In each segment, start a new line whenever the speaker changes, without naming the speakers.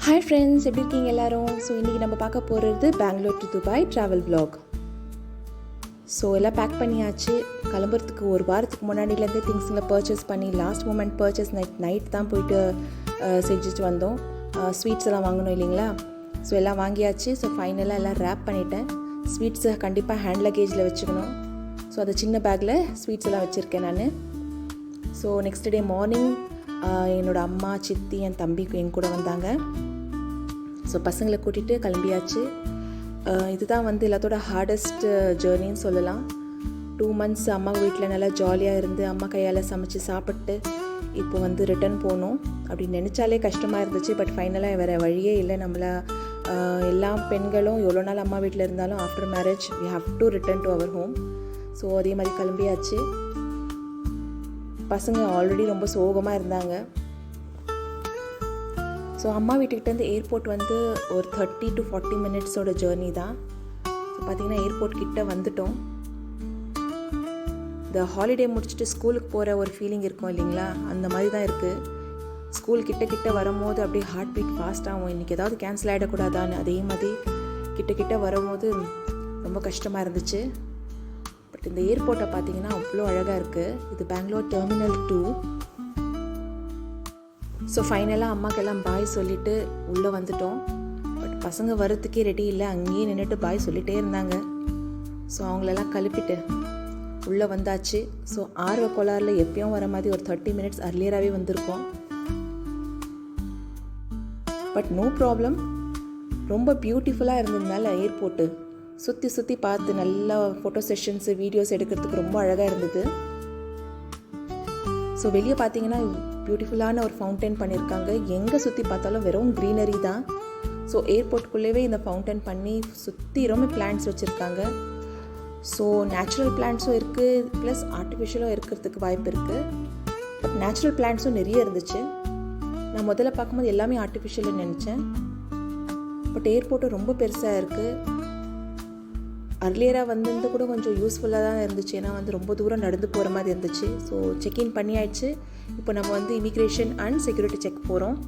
Hi friends, எப்படி இருக்கீங்க எல்லோரும்? ஸோ இன்றைக்கி நம்ம பார்க்க போகிறது Bangalore to Dubai travel vlog. So எல்லாம் பேக் பண்ணியாச்சு. கிளம்புறதுக்கு ஒரு வாரத்துக்கு முன்னாடியிலேருந்து திங்ஸ்ங்களை பர்ச்சேஸ் பண்ணி லாஸ்ட் மூமெண்ட் பர்ச்சேஸ் நைட் தான் போயிட்டு செஞ்சுட்டு வந்தோம். ஸ்வீட்ஸ் எல்லாம் வாங்கணும் இல்லைங்களா? ஸோ எல்லாம் வாங்கியாச்சு. ஸோ ஃபைனலாக எல்லாம் ரேப் பண்ணிட்டேன். ஸ்வீட்ஸை கண்டிப்பாக ஹேண்ட் லக்கேஜில் வச்சுக்கணும். ஸோ அது சின்ன பேக்கில் ஸ்வீட்ஸ் எல்லாம் வச்சுருக்கேன் நான். ஸோ நெக்ஸ்ட் டே மார்னிங் என்னோடய அம்மா, சித்தி, என் தம்பிக்கு என் கூட வந்தாங்க. ஸோ பசங்களை கூட்டிகிட்டு கிளம்பியாச்சு. இதுதான் எல்லாத்தோட ஹார்டஸ்ட் ஜேர்னின்னு சொல்லலாம். 2 months அம்மா வீட்டில் நல்லா ஜாலியாக இருந்து அம்மா கையால் சமைச்சு சாப்பிட்டு இப்போ ரிட்டர்ன் போகணும் அப்படின்னு நினச்சாலே கஷ்டமாக இருந்துச்சு. பட் ஃபைனலாக வேறு வழியே இல்லை. நம்மளை எல்லா பெண்களும் எவ்வளோ நாள் அம்மா வீட்டில் இருந்தாலும் after marriage we have to return to our home. So அதே மாதிரி கிளம்பியாச்சு. பசங்க ஆல்ரெடி ரொம்ப சோகமாக இருந்தாங்க. ஸோ அம்மா வீட்டுக்கிட்டேருந்து ஏர்போர்ட் ஒரு 30 to 40 minutesோட ஜேர்னி தான். ஸோ பார்த்திங்கன்னா ஏர்போர்ட் கிட்டே வந்துட்டோம். இந்த ஹாலிடே முடிச்சுட்டு ஸ்கூலுக்கு போகிற ஒரு ஃபீலிங் இருக்கும் இல்லைங்களா? அந்த மாதிரி தான் இருக்குது. ஸ்கூல் கிட்ட வரும்போது அப்படியே ஹார்ட் பீட் ஃபாஸ்ட் ஆகும். இன்றைக்கி ஏதாவது கேன்சல் ஆகிடக்கூடாதான்னு. அதே மாதிரி கிட்ட வரும்போது ரொம்ப கஷ்டமாக இருந்துச்சு. பட் இந்த ஏர்போர்ட்டை பார்த்திங்கன்னா அவ்வளோ அழகாக இருக்குது. இது பெங்களூர் டெர்மினல் 2. ஸோ ஃபைனலாக அம்மாக்கெல்லாம் பாய் சொல்லிவிட்டு உள்ளே வந்துட்டோம். பட் பசங்க வரத்துக்கே ரெடி இல்லை. அங்கேயே நின்றுட்டு பாய் சொல்லிகிட்டே இருந்தாங்க. ஸோ அவங்களெல்லாம் கழுப்பிட்டு உள்ளே வந்தாச்சு. ஸோ ஆர்வ கோளாறில் எப்பயும் வர மாதிரி ஒரு 30 minutes அர்லியராகவே வந்திருக்கோம். But no problem. ரொம்ப பியூட்டிஃபுல்லாக இருந்ததுனால ஏர்போர்ட்டு சுற்றி பார்த்து நல்லா ஃபோட்டோ செஷன்ஸு, வீடியோஸ் எடுக்கிறதுக்கு ரொம்ப அழகாக இருந்தது. ஸோ வெளியே பார்த்தீங்கன்னா பியூட்டிஃபுல்லான ஒரு ஃபவுண்டைன் பண்ணியிருக்காங்க. எங்கே சுற்றி பார்த்தாலும் வெறும் க்ரீனரி தான். ஸோ ஏர்போர்ட்டுக்குள்ளேயே இந்த ஃபவுண்டைன் பண்ணி சுற்றி ரொம்ப பிளான்ட்ஸ் வச்சுருக்காங்க. ஸோ நேச்சுரல் பிளான்ட்ஸும் இருக்குது, ப்ளஸ் ஆர்டிஃபிஷியலும் இருக்கிறதுக்கு வாய்ப்பு இருக்குது. பட் நேச்சுரல் பிளான்ட்ஸும் நிறைய இருந்துச்சு. நான் முதல்ல பார்க்கும்போது எல்லாமே ஆர்டிஃபிஷியல்னு நினச்சேன். பட் ஏர்போர்ட்டும் ரொம்ப பெருசாக இருக்குது. அர்லியராக வந்திருந்து கூட கொஞ்சம் யூஸ்ஃபுல்லாக தான் இருந்துச்சு. ஏன்னா ரொம்ப தூரம் நடந்து போகிற மாதிரி இருந்துச்சு. ஸோ செக்இன் பண்ணி ஆயிடுச்சு. இப்போ நம்ம இமிக்ரேஷன் அண்ட் செக்யூரிட்டி செக் போகிறோம்.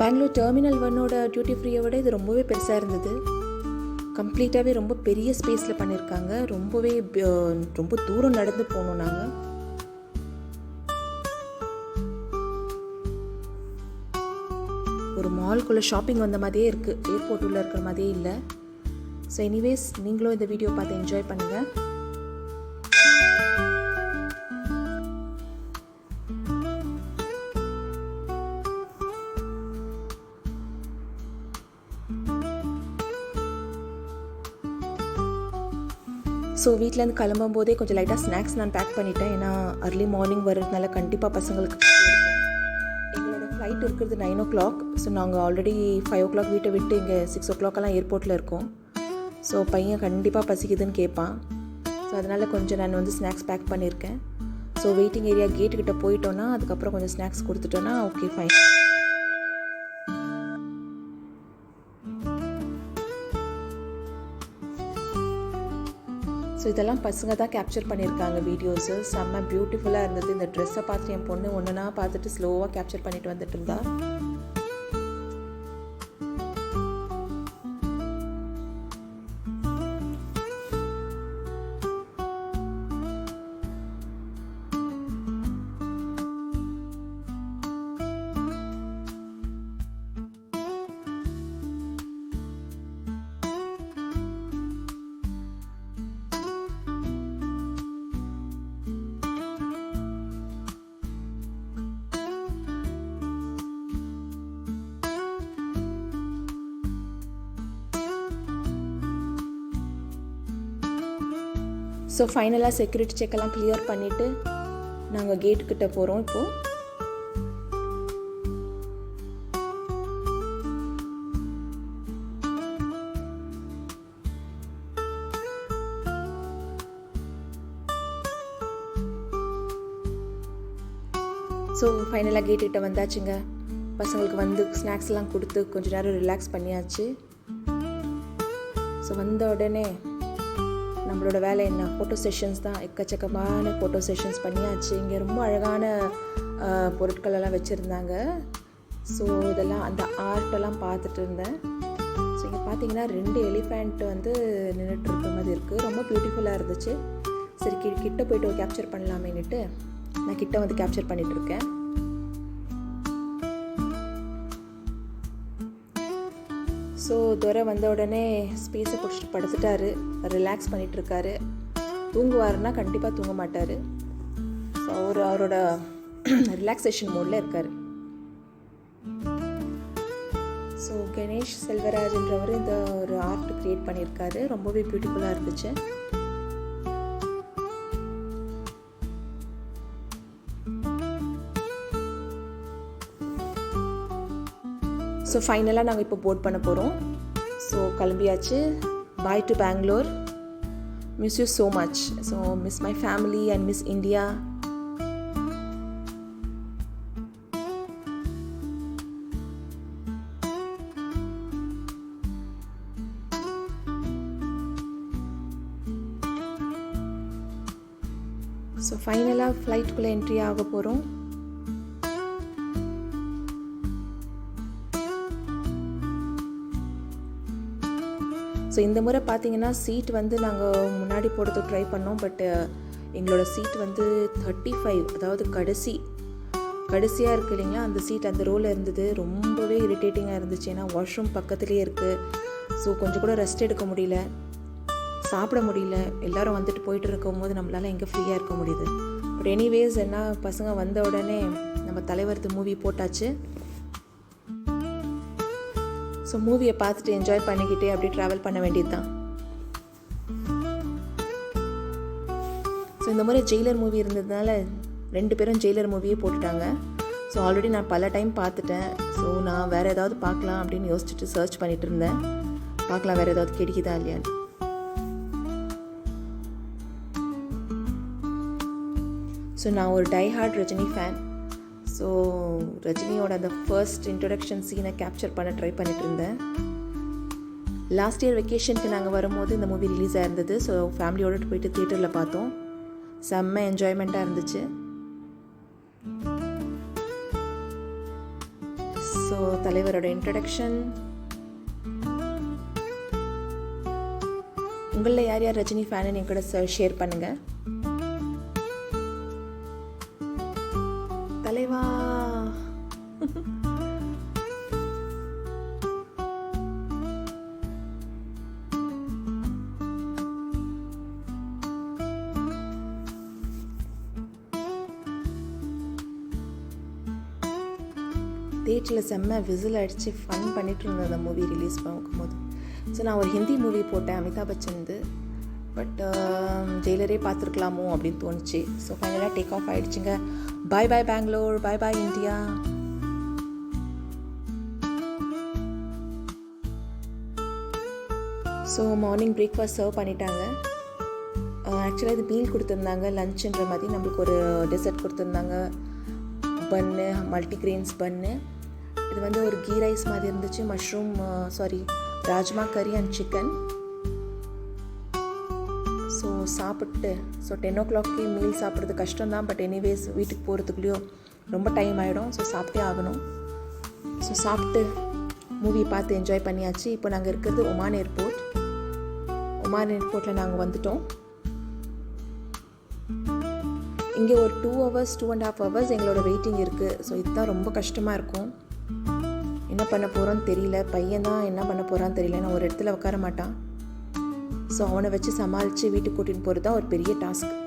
பெங்களூர் டெர்மினல் 1ஓட டியூட்டி ஃப்ரீயை விட இது ரொம்பவே பெருசாக இருந்தது. கம்ப்ளீட்டாகவே ரொம்ப பெரிய ஸ்பேஸில் பண்ணியிருக்காங்க. ரொம்ப தூரம் நடந்து போகணும் நாங்கள். ஒரு மால்குள்ளே ஷாப்பிங் வந்த மாதிரியே இருக்குது. ஏர்போர்ட் உள்ளே இருக்கிற மாதிரியே இல்லை. ஸோ எனிவேஸ், நீங்களும் இந்த வீடியோ பார்த்து என்ஜாய் பண்ணுங்கள். ஸோ வீட்டிலேருந்து கிளம்பும் போதே கொஞ்சம் லைட்டாக ஸ்நாக்ஸ் நான் பேக் பண்ணிட்டேன். ஏன்னா அர்லி மார்னிங் வர்றதுனால கண்டிப்பாக பசங்களுக்கு எங்களோட ஃப்ளைட் இருக்கிறது 9 o'clock. ஸோ நாங்கள் ஆல்ரெடி 5 o'clock வீட்டை விட்டு இங்கே 6 o'clock ஏர்போர்ட்டில் இருக்கோம். ஸோ பையன் கண்டிப்பாக பசிக்குதுன்னு கேட்பான். ஸோ அதனால் கொஞ்சம் நான் ஸ்நாக்ஸ் பேக் பண்ணியிருக்கேன். ஸோ வெயிட்டிங் ஏரியா கேட்டுக்கிட்ட போயிட்டோன்னா அதுக்கப்புறம் கொஞ்சம் ஸ்நாக்ஸ் கொடுத்துட்டோன்னா ஓகே ஃபைன். ஸோ இதெல்லாம் பசங்க தான் கேப்சர் பண்ணியிருக்காங்க வீடியோஸு. செம்ம பியூட்டிஃபுல்லாக இருந்தது. இந்த ட்ரெஸ்ஸை பார்த்து என் பொண்ணு ஒன்றுனா பார்த்துட்டு ஸ்லோவாக கேப்சர் பண்ணிட்டு வந்துட்டு இருந்தா. ஸோ ஃபைனலாக செக்யூரிட்டி செக்கெல்லாம் கிளியர் பண்ணிவிட்டு நாங்கள் கேட்டுக்கிட்ட போகிறோம் இப்போது. ஸோ ஃபைனலாக கேட்டுக்கிட்ட வந்தாச்சுங்க. பசங்களுக்கு வந்து ஸ்நாக்ஸ்லாம் கொடுத்து கொஞ்சம் நேரம் ரிலாக்ஸ் பண்ணியாச்சு. ஸோ வந்த உடனே நம்மளோட வேலை என்ன, ஃபோட்டோ செஷன்ஸ் தான். எக்கச்சக்கமான ஃபோட்டோ செஷன்ஸ் பண்ணியாச்சு. இங்கே ரொம்ப அழகான பொருட்கள் எல்லாம் வச்சுருந்தாங்க. ஸோ இதெல்லாம் அந்த ஆர்ட்டெல்லாம் பார்த்துட்டு இருந்தேன். ஸோ இங்கே பார்த்தீங்கன்னா 2 எலிஃபெண்ட் வந்து நின்றுட்டு இருக்க மாதிரி இருக்குது. ரொம்ப பியூட்டிஃபுல்லாக இருந்துச்சு. சரி கிட்ட போய்ட்டு கேப்சர் பண்ணலாமேன்னுட்டு நான் கிட்ட வந்து கேப்சர் பண்ணிகிட்ருக்கேன். ஸோ துரை வந்த உடனே ஸ்பேஸை பிடிச்சிட்டு படுத்துட்டாரு, ரிலாக்ஸ் பண்ணிகிட்ருக்காரு. தூங்குவாருன்னா கண்டிப்பாக தூங்க மாட்டார். ஸோ அவரோட ரிலாக்ஸேஷன் மோடில் இருக்கார். ஸோ கணேஷ் செல்வராஜ்ன்றவர் இந்த ஒரு ஆர்ட் க்ரியேட் பண்ணியிருக்காரு. ரொம்பவே பியூட்டிஃபுல்லாக இருந்துச்சு. ஸோ ஃபைனலாக நாங்கள் இப்போ போர்ட் பண்ண போகிறோம். ஸோ கிளம்பியாச்சு. Bye to Bangalore. Miss you so much. So miss my family and miss India. So ஃபைனலாக ஃப்ளைட்டுக்குள்ளே என்ட்ரி ஆக போகிறோம். ஸோ இந்த முறை பார்த்தீங்கன்னா சீட் வந்து நாங்கள் முன்னாடி போடுறதுக்கு ட்ரை பண்ணோம். பட் எங்களோட சீட் வந்து 35, அதாவது கடைசியாக இருக்குது இல்லைங்களா, அந்த சீட் அந்த ரோவில் இருந்தது. ரொம்பவே இரிட்டேட்டிங்காக இருந்துச்சு. ஏன்னா வாஷ்ரூம் பக்கத்துலேயே இருக்குது. ஸோ கொஞ்சம் கூட ரெஸ்ட் எடுக்க முடியல, சாப்பிட முடியல. எல்லோரும் வந்துட்டு போயிட்டு இருக்கும் போது நம்மளால் எங்கே ஃப்ரீயாக இருக்க முடியுது. பட் எனிவேஸ் என்ன, பசங்க வந்த உடனே நம்ம தலைவரது மூவி போட்டாச்சு. ஸோ மூவியை பார்த்துட்டு என்ஜாய் பண்ணிக்கிட்டே அப்படியே ட்ராவல் பண்ண வேண்டியது தான். ஸோ இந்த முறை ஜெயிலர் மூவி இருந்ததுனால 2 பேரும் ஜெயிலர் மூவியே போட்டுட்டாங்க. ஸோ ஆல்ரெடி நான் பல டைம் பார்த்துட்டேன். ஸோ நான் வேறு ஏதாவது பார்க்கலாம் அப்படின்னு யோசிச்சுட்டு சர்ச் பண்ணிகிட்டு இருந்தேன். பார்க்கலாம் வேறு ஏதாவது கிடைக்குதா இல்லையான்னு. ஸோ நான் ஒரு die hard Rajini fan. So ரஜினியோட அந்த ஃபர்ஸ்ட் இன்ட்ரொடக்ஷன் சீனை கேப்சர் பண்ண ட்ரை பண்ணிட்டு இருந்தேன். லாஸ்ட் இயர் வெக்கேஷனுக்கு நாங்கள் வரும்போது இந்த மூவி ரிலீஸ் ஆயிருந்தது. ஸோ ஃபேமிலியோடு போயிட்டு தியேட்டரில் பார்த்தோம். செம்ம என்ஜாய்மெண்ட்டாக இருந்துச்சு. ஸோ தலைவரோட இன்ட்ரடக்ஷன். உங்களில் யார் யார் ரஜினி ஃபேனு என் கூட ஷேர் பண்ணுங்கள். தலைவா தேட்டரில் செம்ம விசில் அடித்து ஃபன் பண்ணிட்டு இருந்தேன் அந்த மூவி ரிலீஸ் பார்க்கும்போது. ஸோ நான் ஒரு ஹிந்தி மூவி போட்டேன் அமிதாப் பச்சன்து. பட் ஜெயிலரே பார்த்துருக்கலாமோ அப்படின்னு தோணுச்சு. ஸோ ஃபைனலாக டேக் ஆஃப் ஆகிடுச்சுங்க. Bye bye Bangalore, bye bye India. So morning breakfast serve பண்ணிட்டாங்க. ஆக்சுவலாக இது மீல் கொடுத்துருந்தாங்க, லஞ்சுன்ற மாதிரி. நம்மளுக்கு ஒரு டெசர்ட் கொடுத்துருந்தாங்க, பன்னு, மல்டிக்ரெயின்ஸ் பன்னு. இது வந்து ஒரு கீ ரைஸ் மாதிரி இருந்துச்சு. ராஜ்மா கறி அண்ட் சிக்கன். ஸோ சாப்பிட்டு 10 o'clock மீல் சாப்பிட்றது கஷ்டம்தான். பட் எனிவேஸ் வீட்டுக்கு போகிறதுக்குள்ளேயும் ரொம்ப டைம் ஆகிடும். ஸோ சாப்பிட்டே ஆகணும். ஸோ சாப்பிட்டு மூவி பார்த்து என்ஜாய் பண்ணியாச்சு. இப்போ நாங்கள் இருக்கிறது ஒமான் ஏர்போர்ட். ஒமான் ஏர்போர்ட்டில் நாங்கள் வந்துட்டோம். இங்கே ஒரு 2 hours 2.5 hours எங்களோட வெயிட்டிங் இருக்குது. ஸோ இதுதான் ரொம்ப கஷ்டமாக இருக்கும். என்ன பண்ண போகிறோன்னு தெரியல. பையன் தான் என்ன பண்ண போகிறான்னு தெரியல. நான் ஒரு இடத்துல உட்கார மாட்டான். ஸோ அவனை வச்சு சமாளித்து வீட்டுக்கு கூட்டின்னு போகிறது தான் ஒரு பெரிய டாஸ்க்.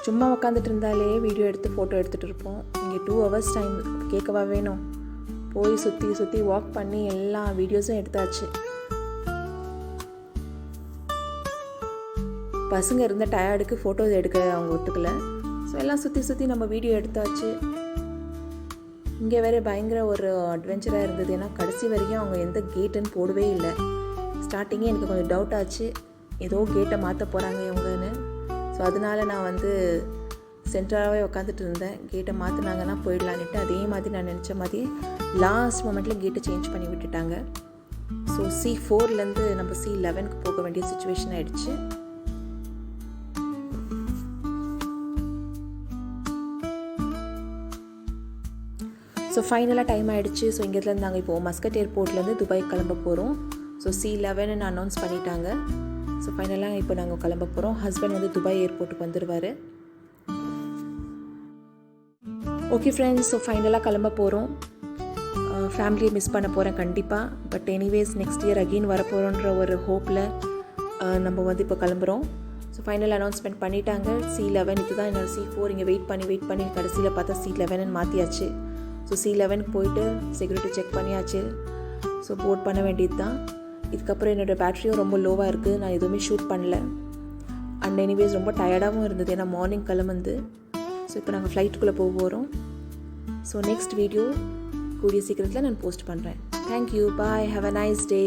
சும்மா உட்காந்துட்டு இருந்தாலே வீடியோ எடுத்து ஃபோட்டோ எடுத்துகிட்டு இருப்போம். இங்கே 2 hours டைம் கேட்கவா வேணும். போய் சுற்றி சுற்றி வாக் பண்ணி எல்லா வீடியோஸும் எடுத்தாச்சு. பசங்க இருந்த டயர்டுக்கு ஃபோட்டோஸ் எடுக்க அவங்க ஒத்துக்கலை. ஸோ எல்லாம் சுற்றி சுற்றி நம்ம வீடியோ எடுத்தாச்சு. இங்கே வேறு பயங்கர ஒரு அட்வென்ச்சராக இருந்தது. ஏன்னா கடைசி வரைக்கும் அவங்க எந்த கேட்டுன்னு போடவே இல்லை. ஸ்டார்டிங்கே எனக்கு கொஞ்சம் டவுட் ஆச்சு, ஏதோ கேட்டை மாற்ற போகிறாங்க இவங்கன்னு. ஸோ அதனால நான் வந்து சென்டராகவே உட்காந்துட்டு இருந்தேன். கேட்டை மாற்றினாங்கன்னா போயிடலான்ட்டு. அதே மாதிரி நான் நினச்ச மாதிரி லாஸ்ட் மொமெண்ட்டில் கேட்டை சேஞ்ச் பண்ணி விட்டுட்டாங்க. ஸோ C4லேருந்து நம்ம C11க்கு போக வேண்டிய சுச்சுவேஷன் ஆகிடுச்சு. ஸோ ஃபைனலாக டைம் ஆகிடுச்சு. ஸோ இங்கேருந்து நாங்கள் இப்போது மஸ்கட் ஏர்போர்ட்லேருந்து துபாய் கிளம்ப போகிறோம். ஸோ C11ன்னு அனௌன்ஸ் பண்ணிட்டாங்க. ஸோ ஃபைனலாக இப்போ நாங்கள் கிளம்ப போகிறோம். ஹஸ்பண்ட் வந்து துபாய் ஏர்போர்ட்டுக்கு வந்துடுவார். ஓகே ஃப்ரெண்ட்ஸ், ஸோ ஃபைனலாக கிளம்ப போகிறோம். ஃபேமிலியை மிஸ் பண்ண போகிறேன் கண்டிப்பாக. But anyways next year again வரப்போகிறோன்ற ஒரு ஹோப்பில் நம்ம வந்து இப்போ கிளம்புறோம். ஸோ ஃபைனல் அனௌன்ஸ்மெண்ட் பண்ணிட்டாங்க. C11 இதுதான் என்னோட C4. இங்கே வெயிட் பண்ணி கடைசியில் பார்த்தா C11ன்னு மாற்றியாச்சு. ஸோ C11க்கு போயிட்டு செக்யூரிட்டி செக் பண்ணியாச்சு. ஸோ போர்ட் பண்ண வேண்டியது தான். இதுக்கப்புறம் என்னோடய பேட்டரியும் ரொம்ப லோவாக இருக்குது. நான் எதுவுமே ஷூட் பண்ணல. அண்ட் எனிவேஸ் ரொம்ப டயர்டாகவும் இருந்தது, ஏன்னா மார்னிங் கிளம்புந்து. ஸோ இப்போ நாங்கள் ஃப்ளைட்டுக்குள்ளே போக போகிறோம். ஸோ நெக்ஸ்ட் வீடியோ கூடிய சீக்கிரத்தில் நான் போஸ்ட் பண்ணுறேன். Thank you, bye, have a nice day.